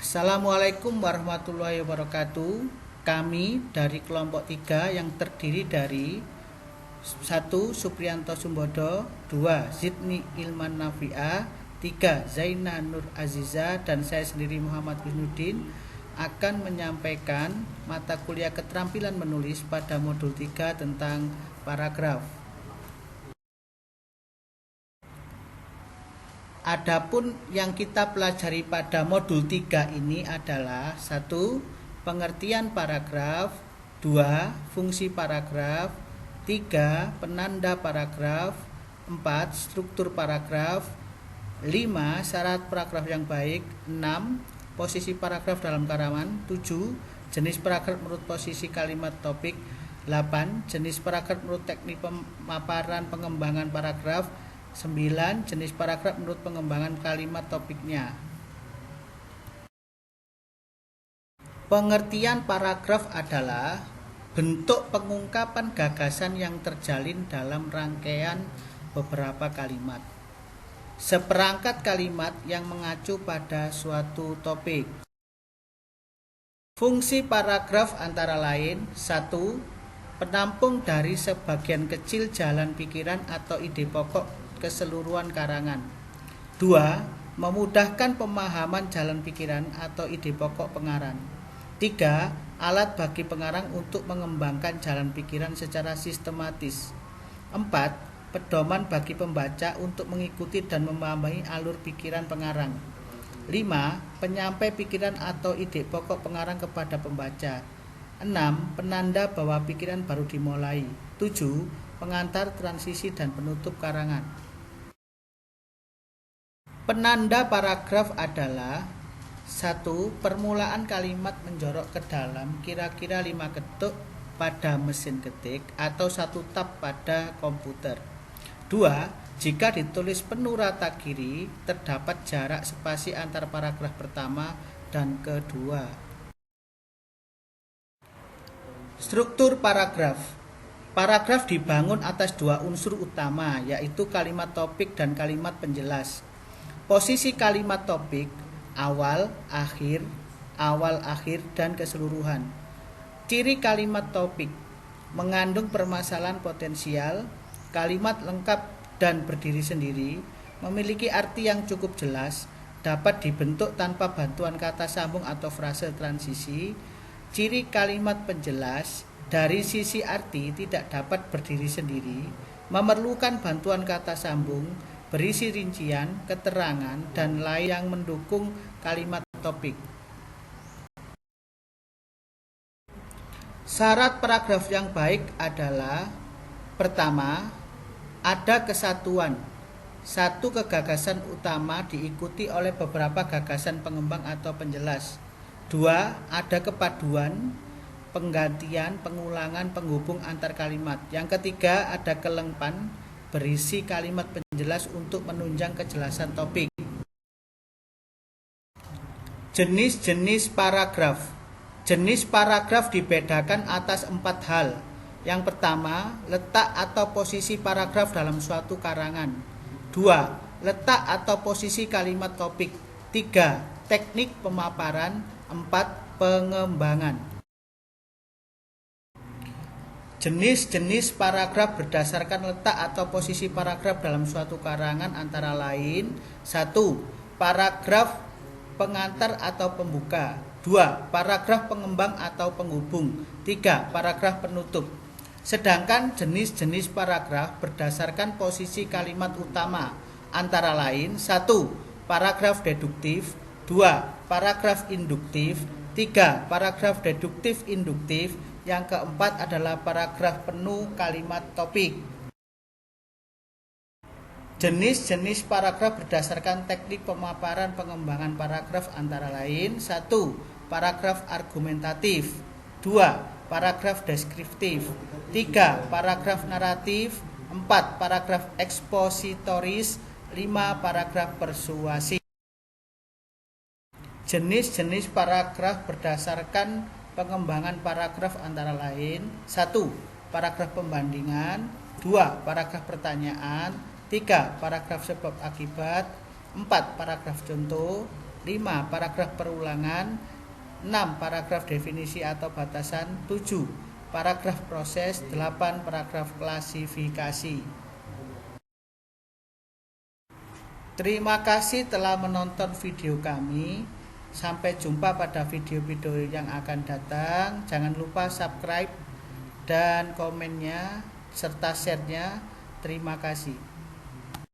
Assalamualaikum warahmatullahi wabarakatuh. Kami dari kelompok 3 yang terdiri dari 1. Supriyanto Sumbodo, 2. Zidni Ilman Nafia, 3. Zaina Nur Aziza, dan saya sendiri Muhammad Wisnuddin akan menyampaikan mata kuliah keterampilan menulis pada modul 3 tentang paragraf. Adapun yang kita pelajari pada modul 3 ini adalah 1. Pengertian paragraf, 2. Fungsi paragraf, 3. Penanda paragraf, 4. Struktur paragraf, 5. Syarat paragraf yang baik, 6. Posisi paragraf dalam halaman, 7. Jenis paragraf menurut posisi kalimat topik, 8. Jenis paragraf menurut teknik pemaparan pengembangan paragraf, 9. Jenis paragraf menurut pengembangan kalimat topiknya. Pengertian paragraf adalah bentuk pengungkapan gagasan yang terjalin dalam rangkaian beberapa kalimat. Seperangkat kalimat yang mengacu pada suatu topik. Fungsi paragraf antara lain: 1. Penampung dari sebagian kecil jalan pikiran atau ide pokok keseluruhan karangan. 2. Memudahkan pemahaman jalan pikiran atau ide pokok pengarang. 3. Alat bagi pengarang untuk mengembangkan jalan pikiran secara sistematis. 4. Pedoman bagi pembaca untuk mengikuti dan memahami alur pikiran pengarang. 5. Penyampai pikiran atau ide pokok pengarang kepada pembaca. 6. Penanda bahwa pikiran baru dimulai. 7. Pengantar, transisi, dan penutup karangan. Penanda paragraf adalah: 1. Permulaan kalimat menjorok ke dalam kira-kira 5 ketuk pada mesin ketik atau 1 tab pada komputer. 2. Jika ditulis penuh rata kiri, terdapat jarak spasi antar paragraf pertama dan kedua. Struktur paragraf. Paragraf dibangun atas 2 unsur utama, yaitu kalimat topik dan kalimat penjelas. Posisi kalimat topik: awal, akhir, dan keseluruhan. Ciri kalimat topik: mengandung permasalahan potensial, kalimat lengkap dan berdiri sendiri, memiliki arti yang cukup jelas, dapat dibentuk tanpa bantuan kata sambung atau frase transisi. Ciri kalimat penjelas: dari sisi arti tidak dapat berdiri sendiri, memerlukan bantuan kata sambung, berisi rincian, keterangan, dan lain yang mendukung kalimat topik. Syarat paragraf yang baik adalah: pertama, ada kesatuan. Satu kegagasan utama diikuti oleh beberapa gagasan pengembang atau penjelas. 2. Ada kepaduan, penggantian, pengulangan, penghubung antar kalimat. Yang ketiga, ada kelengkapan, berisi kalimat penjelas untuk menunjang kejelasan topik. Jenis-jenis paragraf. Jenis paragraf dibedakan atas 4 hal. Yang pertama, letak atau posisi paragraf dalam suatu karangan. 2. Letak atau posisi kalimat topik. 3. Teknik pemaparan. 4. Pengembangan. Jenis-jenis paragraf berdasarkan letak atau posisi paragraf dalam suatu karangan antara lain: 1. Paragraf pengantar atau pembuka. 2. Paragraf pengembang atau penghubung. 3. Paragraf penutup. Sedangkan jenis-jenis paragraf berdasarkan posisi kalimat utama antara lain: 1. Paragraf deduktif. 2. Paragraf induktif. 3. Paragraf deduktif induktif. Yang keempat adalah paragraf penuh kalimat topik. Jenis-jenis paragraf berdasarkan teknik pemaparan pengembangan paragraf antara lain: 1. Paragraf argumentatif. 2. Paragraf deskriptif. 3. Paragraf naratif. 4. Paragraf ekspositoris. 5. Paragraf persuasif. Jenis-jenis paragraf berdasarkan pengembangan paragraf antara lain: 1. Paragraf pembandingan. 2. Paragraf pertanyaan. 3. Paragraf sebab akibat. 4. Paragraf contoh. 5. Paragraf perulangan. 6. Paragraf definisi atau batasan. 7. Paragraf proses. 8. Paragraf klasifikasi. Terima kasih telah menonton video kami. Sampai jumpa pada video-video yang akan datang. Jangan lupa subscribe dan komennya serta share-nya. Terima kasih.